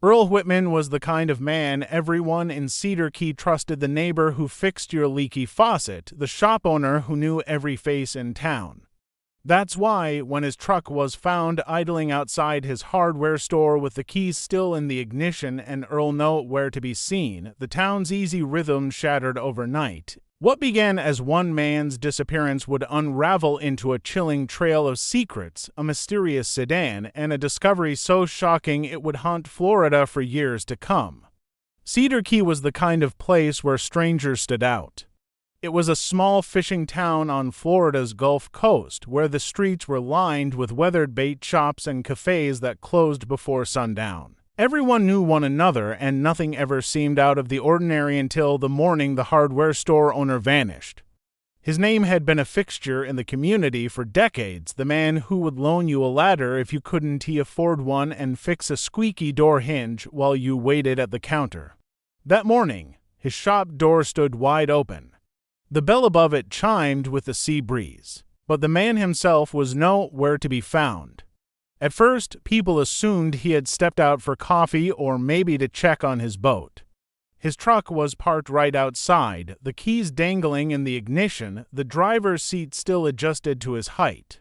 Earl Whitman was the kind of man everyone in Cedar Key trusted, the neighbor who fixed your leaky faucet, the shop owner who knew every face in town. That's why, when his truck was found idling outside his hardware store with the keys still in the ignition and Earl nowhere to be seen, the town's easy rhythm shattered overnight. What began as one man's disappearance would unravel into a chilling trail of secrets, a mysterious sedan, and a discovery so shocking it would haunt Florida for years to come. Cedar Key was the kind of place where strangers stood out. It was a small fishing town on Florida's Gulf Coast, where the streets were lined with weathered bait shops and cafes that closed before sundown. Everyone knew one another, and nothing ever seemed out of the ordinary until the morning the hardware store owner vanished. His name had been a fixture in the community for decades, the man who would loan you a ladder if you couldn't afford one and fix a squeaky door hinge while you waited at the counter. That morning, his shop door stood wide open. The bell above it chimed with the sea breeze, but the man himself was nowhere to be found. At first, people assumed he had stepped out for coffee or maybe to check on his boat. His truck was parked right outside, the keys dangling in the ignition, the driver's seat still adjusted to his height.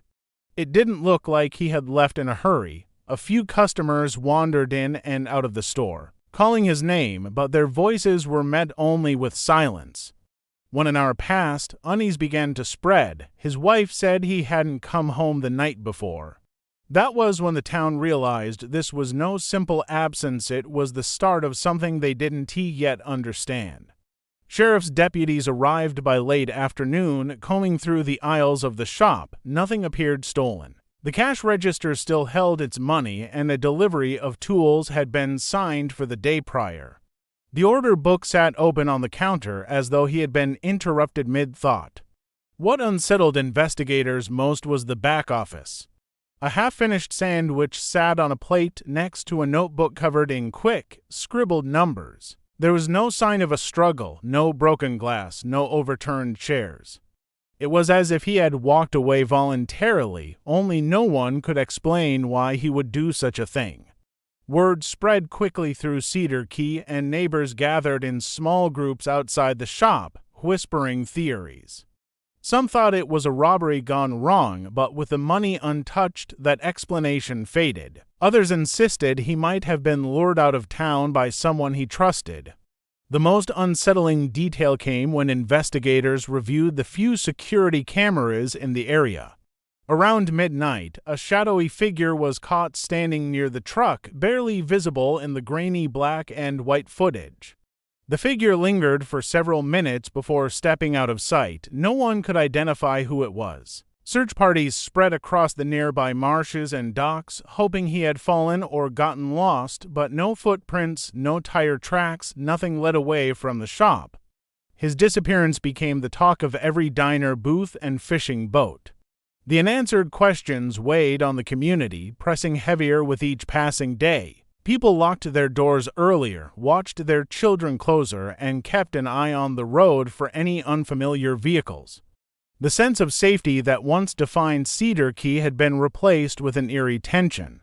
It didn't look like he had left in a hurry. A few customers wandered in and out of the store, calling his name, but their voices were met only with silence. When an hour passed, unease began to spread. His wife said he hadn't come home the night before. That was when the town realized this was no simple absence, it was the start of something they didn't yet understand. Sheriff's deputies arrived by late afternoon, combing through the aisles of the shop. Nothing appeared stolen. The cash register still held its money, and a delivery of tools had been signed for the day prior. The order book sat open on the counter as though he had been interrupted mid-thought. What unsettled investigators most was the back office. A half-finished sandwich sat on a plate next to a notebook covered in quick, scribbled numbers. There was no sign of a struggle, no broken glass, no overturned chairs. It was as if he had walked away voluntarily, only no one could explain why he would do such a thing. Word spread quickly through Cedar Key, and neighbors gathered in small groups outside the shop, whispering theories. Some thought it was a robbery gone wrong, but with the money untouched, that explanation faded. Others insisted he might have been lured out of town by someone he trusted. The most unsettling detail came when investigators reviewed the few security cameras in the area. Around midnight, a shadowy figure was caught standing near the truck, barely visible in the grainy black and white footage. The figure lingered for several minutes before stepping out of sight. No one could identify who it was. Search parties spread across the nearby marshes and docks, hoping he had fallen or gotten lost, but no footprints, no tire tracks, nothing led away from the shop. His disappearance became the talk of every diner, booth, and fishing boat. The unanswered questions weighed on the community, pressing heavier with each passing day. People locked their doors earlier, watched their children closer, and kept an eye on the road for any unfamiliar vehicles. The sense of safety that once defined Cedar Key had been replaced with an eerie tension.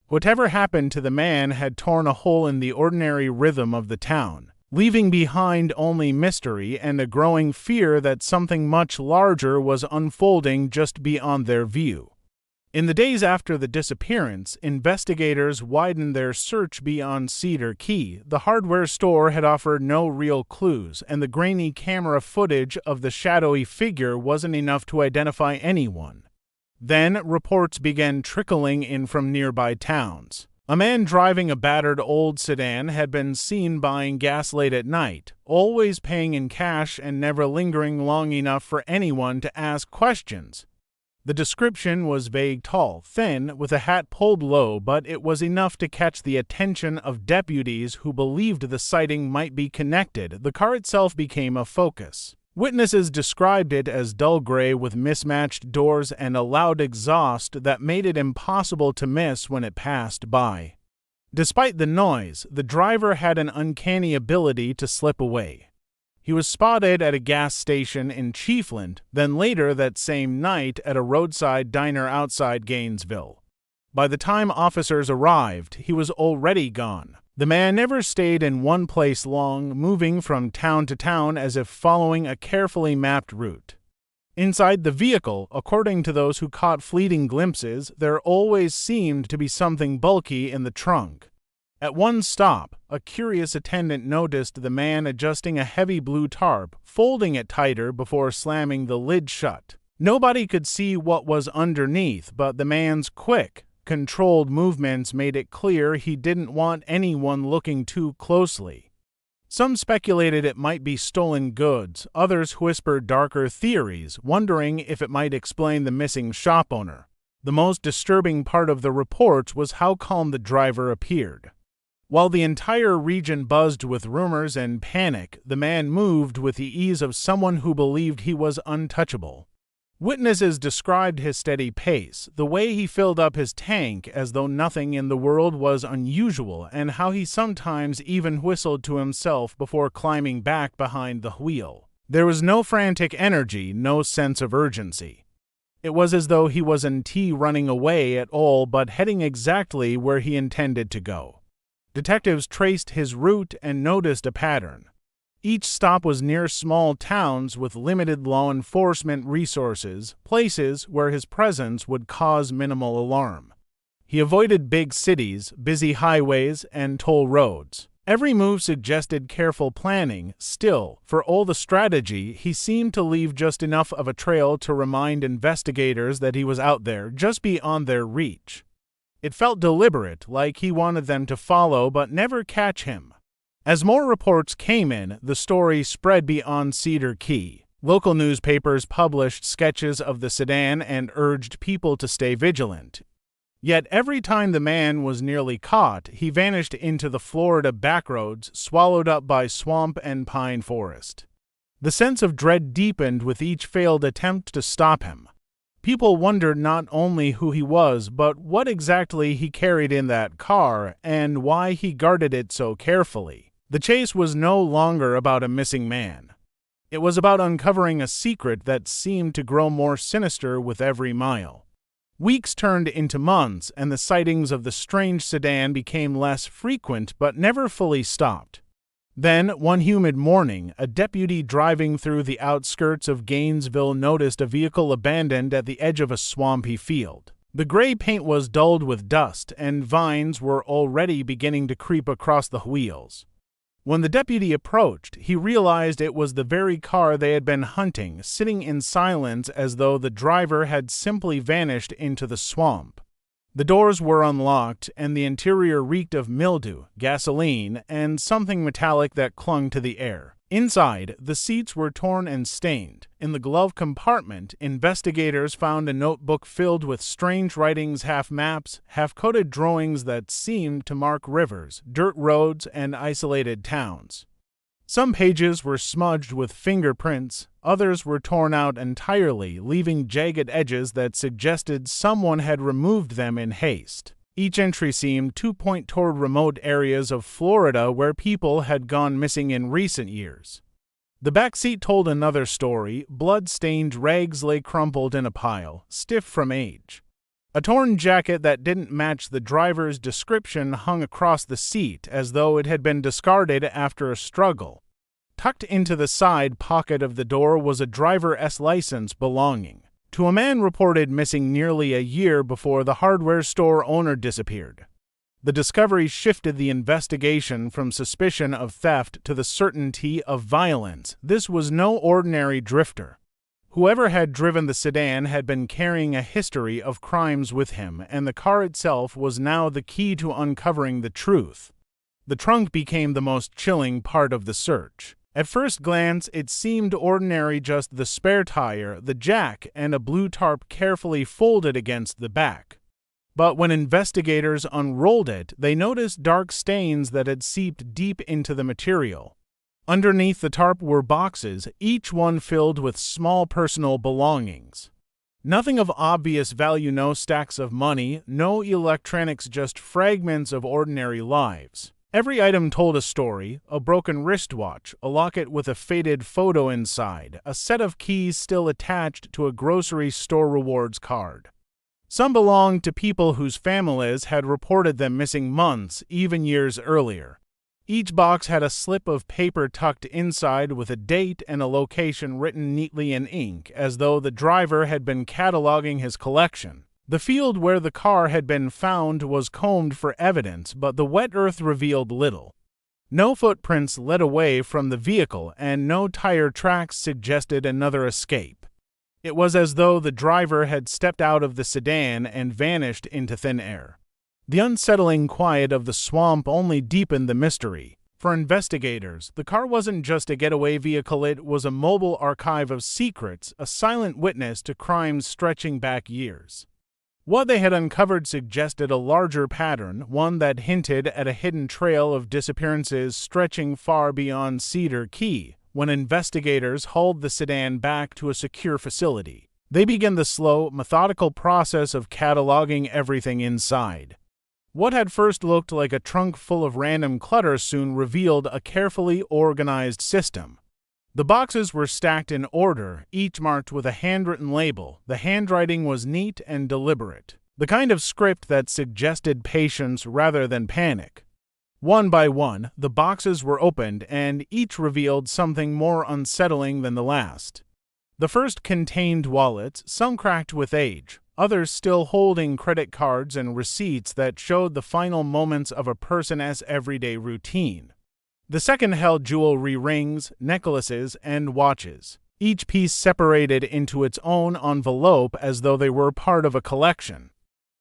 Whatever happened to the man had torn a hole in the ordinary rhythm of the town, leaving behind only mystery and a growing fear that something much larger was unfolding just beyond their view. In the days after the disappearance, investigators widened their search beyond Cedar Key. The hardware store had offered no real clues, and the grainy camera footage of the shadowy figure wasn't enough to identify anyone. Then reports began trickling in from nearby towns. A man driving a battered old sedan had been seen buying gas late at night, always paying in cash and never lingering long enough for anyone to ask questions. The description was vague, tall, thin, with a hat pulled low, but it was enough to catch the attention of deputies who believed the sighting might be connected. The car itself became a focus. Witnesses described it as dull gray with mismatched doors and a loud exhaust that made it impossible to miss when it passed by. Despite the noise, the driver had an uncanny ability to slip away. He was spotted at a gas station in Chiefland, then later that same night at a roadside diner outside Gainesville. By the time officers arrived, he was already gone. The man never stayed in one place long, moving from town to town as if following a carefully mapped route. Inside the vehicle, according to those who caught fleeting glimpses, there always seemed to be something bulky in the trunk. At one stop, a curious attendant noticed the man adjusting a heavy blue tarp, folding it tighter before slamming the lid shut. Nobody could see what was underneath, but the man's quick, controlled movements made it clear he didn't want anyone looking too closely. Some speculated it might be stolen goods, others whispered darker theories, wondering if it might explain the missing shop owner. The most disturbing part of the reports was how calm the driver appeared. While the entire region buzzed with rumors and panic, the man moved with the ease of someone who believed he was untouchable. Witnesses described his steady pace, the way he filled up his tank as though nothing in the world was unusual, and how he sometimes even whistled to himself before climbing back behind the wheel. There was no frantic energy, no sense of urgency. It was as though he wasn't running away at all, but heading exactly where he intended to go. Detectives traced his route and noticed a pattern. Each stop was near small towns with limited law enforcement resources, places where his presence would cause minimal alarm. He avoided big cities, busy highways, and toll roads. Every move suggested careful planning. Still, for all the strategy, he seemed to leave just enough of a trail to remind investigators that he was out there, just beyond their reach. It felt deliberate, like he wanted them to follow but never catch him. As more reports came in, the story spread beyond Cedar Key. Local newspapers published sketches of the sedan and urged people to stay vigilant. Yet every time the man was nearly caught, he vanished into the Florida backroads, swallowed up by swamp and pine forest. The sense of dread deepened with each failed attempt to stop him. People wondered not only who he was, but what exactly he carried in that car, and why he guarded it so carefully. The chase was no longer about a missing man. It was about uncovering a secret that seemed to grow more sinister with every mile. Weeks turned into months, and the sightings of the strange sedan became less frequent but never fully stopped. Then, one humid morning, a deputy driving through the outskirts of Gainesville noticed a vehicle abandoned at the edge of a swampy field. The gray paint was dulled with dust, and vines were already beginning to creep across the wheels. When the deputy approached, he realized it was the very car they had been hunting, sitting in silence as though the driver had simply vanished into the swamp. The doors were unlocked, and the interior reeked of mildew, gasoline, and something metallic that clung to the air. Inside, the seats were torn and stained. In the glove compartment, investigators found a notebook filled with strange writings, half maps, half-coded drawings that seemed to mark rivers, dirt roads, and isolated towns. Some pages were smudged with fingerprints, others were torn out entirely, leaving jagged edges that suggested someone had removed them in haste. Each entry seemed to point toward remote areas of Florida where people had gone missing in recent years. The back seat told another story. Blood-stained rags lay crumpled in a pile, stiff from age. A torn jacket that didn't match the driver's description hung across the seat as though it had been discarded after a struggle. Tucked into the side pocket of the door was a driver's license belonging to a man reported missing nearly a year before the hardware store owner disappeared. The discovery shifted the investigation from suspicion of theft to the certainty of violence. This was no ordinary drifter. Whoever had driven the sedan had been carrying a history of crimes with him, and the car itself was now the key to uncovering the truth. The trunk became the most chilling part of the search. At first glance, it seemed ordinary, just the spare tire, the jack, and a blue tarp carefully folded against the back. But when investigators unrolled it, they noticed dark stains that had seeped deep into the material. Underneath the tarp were boxes, each one filled with small personal belongings. Nothing of obvious value, no stacks of money, no electronics, just fragments of ordinary lives. Every item told a story: a broken wristwatch, a locket with a faded photo inside, a set of keys still attached to a grocery store rewards card. Some belonged to people whose families had reported them missing months, even years earlier. Each box had a slip of paper tucked inside with a date and a location written neatly in ink, as though the driver had been cataloging his collection. The field where the car had been found was combed for evidence, but the wet earth revealed little. No footprints led away from the vehicle, and no tire tracks suggested another escape. It was as though the driver had stepped out of the sedan and vanished into thin air. The unsettling quiet of the swamp only deepened the mystery. For investigators, the car wasn't just a getaway vehicle, it was a mobile archive of secrets, a silent witness to crimes stretching back years. What they had uncovered suggested a larger pattern, one that hinted at a hidden trail of disappearances stretching far beyond Cedar Key. When investigators hauled the sedan back to a secure facility, they began the slow, methodical process of cataloging everything inside. What had first looked like a trunk full of random clutter soon revealed a carefully organized system. The boxes were stacked in order, each marked with a handwritten label. The handwriting was neat and deliberate, the kind of script that suggested patience rather than panic. One by one, the boxes were opened, and each revealed something more unsettling than the last. The first contained wallets, some cracked with age, others still holding credit cards and receipts that showed the final moments of a person's everyday routine. The second held jewelry, rings, necklaces, and watches, each piece separated into its own envelope as though they were part of a collection.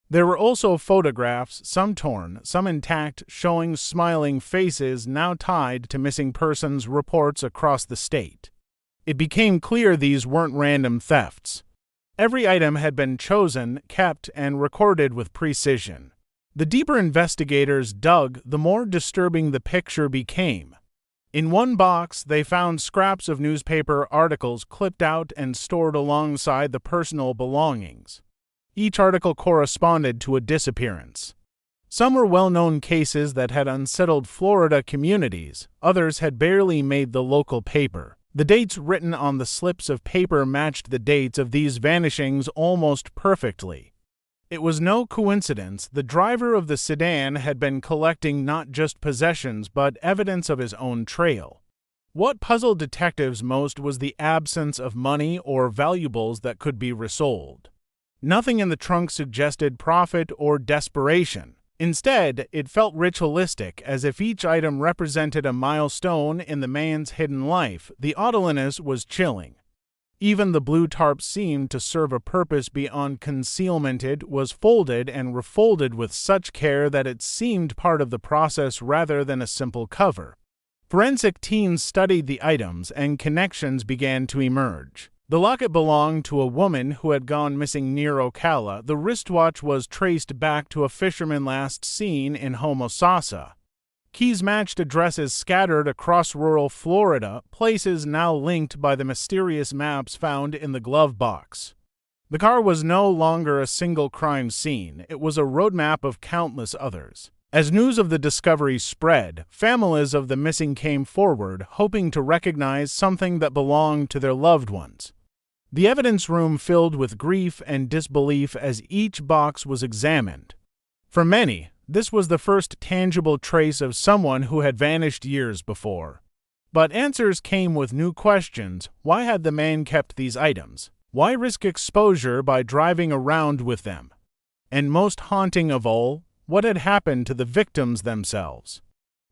There were also photographs, some torn, some intact, showing smiling faces now tied to missing persons reports across the state. It became clear these weren't random thefts. Every item had been chosen, kept, and recorded with precision. The deeper investigators dug, the more disturbing the picture became. In one box, they found scraps of newspaper articles clipped out and stored alongside the personal belongings. Each article corresponded to a disappearance. Some were well-known cases that had unsettled Florida communities, others had barely made the local paper. The dates written on the slips of paper matched the dates of these vanishings almost perfectly. It was no coincidence the driver of the sedan had been collecting not just possessions but evidence of his own trail. What puzzled detectives most was the absence of money or valuables that could be resold. Nothing in the trunk suggested profit or desperation. Instead, it felt ritualistic, as if each item represented a milestone in the man's hidden life. The oddliness was chilling. Even the blue tarp seemed to serve a purpose beyond concealment. It was folded and refolded with such care that it seemed part of the process rather than a simple cover. Forensic teams studied the items, and connections began to emerge. The locket belonged to a woman who had gone missing near Ocala. The wristwatch was traced back to a fisherman last seen in Homosassa. Keys matched addresses scattered across rural Florida, places now linked by the mysterious maps found in the glove box. The car was no longer a single crime scene. It was a roadmap of countless others. As news of the discovery spread, families of the missing came forward, hoping to recognize something that belonged to their loved ones. The evidence room filled with grief and disbelief as each box was examined. For many, this was the first tangible trace of someone who had vanished years before. But answers came with new questions. Why had the man kept these items? Why risk exposure by driving around with them? And most haunting of all, what had happened to the victims themselves?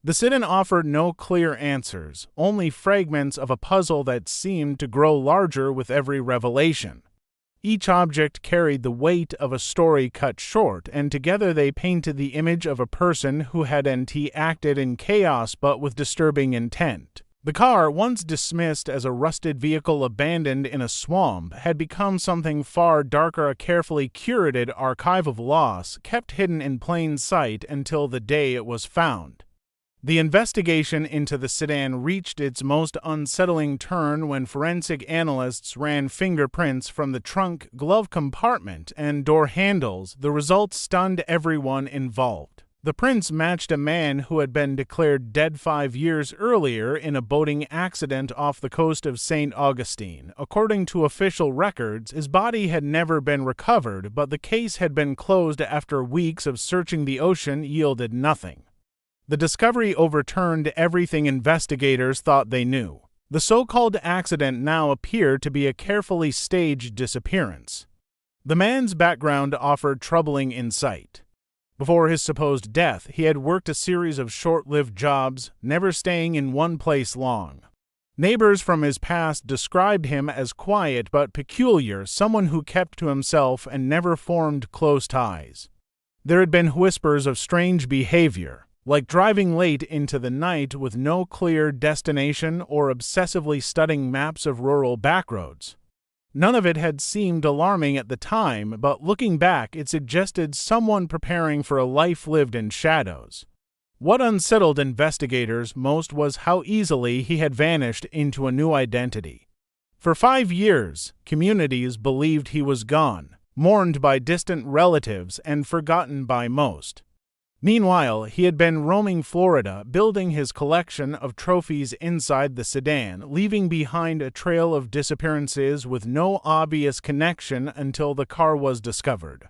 The sit-in offered no clear answers, only fragments of a puzzle that seemed to grow larger with every revelation. Each object carried the weight of a story cut short, and together they painted the image of a person who had acted in chaos but with disturbing intent. The car, once dismissed as a rusted vehicle abandoned in a swamp, had become something far darker, a carefully curated archive of loss, kept hidden in plain sight until the day it was found. The investigation into the sedan reached its most unsettling turn when forensic analysts ran fingerprints from the trunk, glove compartment, and door handles. The results stunned everyone involved. The prints matched a man who had been declared dead 5 years earlier in a boating accident off the coast of St. Augustine. According to official records, his body had never been recovered, but the case had been closed after weeks of searching the ocean yielded nothing. The discovery overturned everything investigators thought they knew. The so-called accident now appeared to be a carefully staged disappearance. The man's background offered troubling insight. Before his supposed death, he had worked a series of short-lived jobs, never staying in one place long. Neighbors from his past described him as quiet but peculiar, someone who kept to himself and never formed close ties. There had been whispers of strange behavior, like driving late into the night with no clear destination or obsessively studying maps of rural backroads. None of it had seemed alarming at the time, but looking back, it suggested someone preparing for a life lived in shadows. What unsettled investigators most was how easily he had vanished into a new identity. For 5 years, communities believed he was gone, mourned by distant relatives and forgotten by most. Meanwhile, he had been roaming Florida, building his collection of trophies inside the sedan, leaving behind a trail of disappearances with no obvious connection until the car was discovered.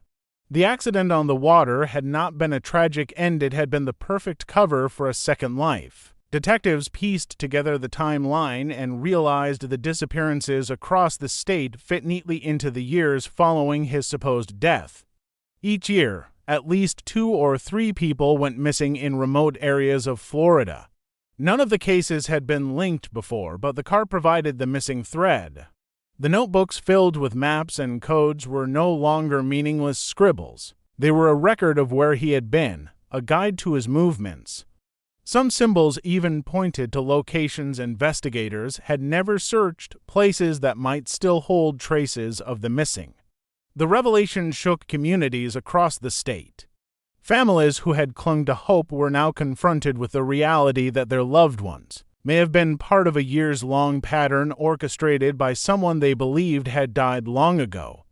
The accident on the water had not been a tragic end, it had been the perfect cover for a second life. Detectives pieced together the timeline and realized the disappearances across the state fit neatly into the years following his supposed death. Each year, at least 2 or 3 people went missing in remote areas of Florida. None of the cases had been linked before, but the car provided the missing thread. The notebooks filled with maps and codes were no longer meaningless scribbles. They were a record of where he had been, a guide to his movements. Some symbols even pointed to locations investigators had never searched, places that might still hold traces of the missing. The revelation shook communities across the state. Families who had clung to hope were now confronted with the reality that their loved ones may have been part of a years-long pattern orchestrated by someone they believed had died long ago.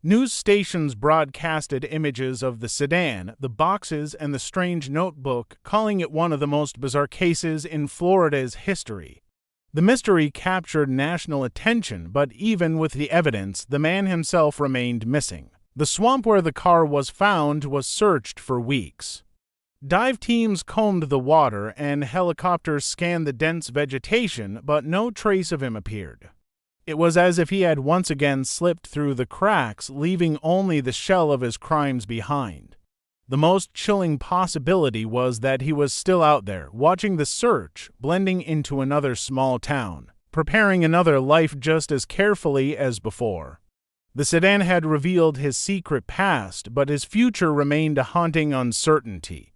News stations broadcasted images of the sedan, the boxes, and the strange notebook, calling it one of the most bizarre cases in Florida's history. The mystery captured national attention, but even with the evidence, the man himself remained missing. The swamp where the car was found was searched for weeks. Dive teams combed the water and helicopters scanned the dense vegetation, but no trace of him appeared. It was as if he had once again slipped through the cracks, leaving only the shell of his crimes behind. The most chilling possibility was that he was still out there, watching the search, blending into another small town, preparing another life just as carefully as before. The sedan had revealed his secret past, but his future remained a haunting uncertainty.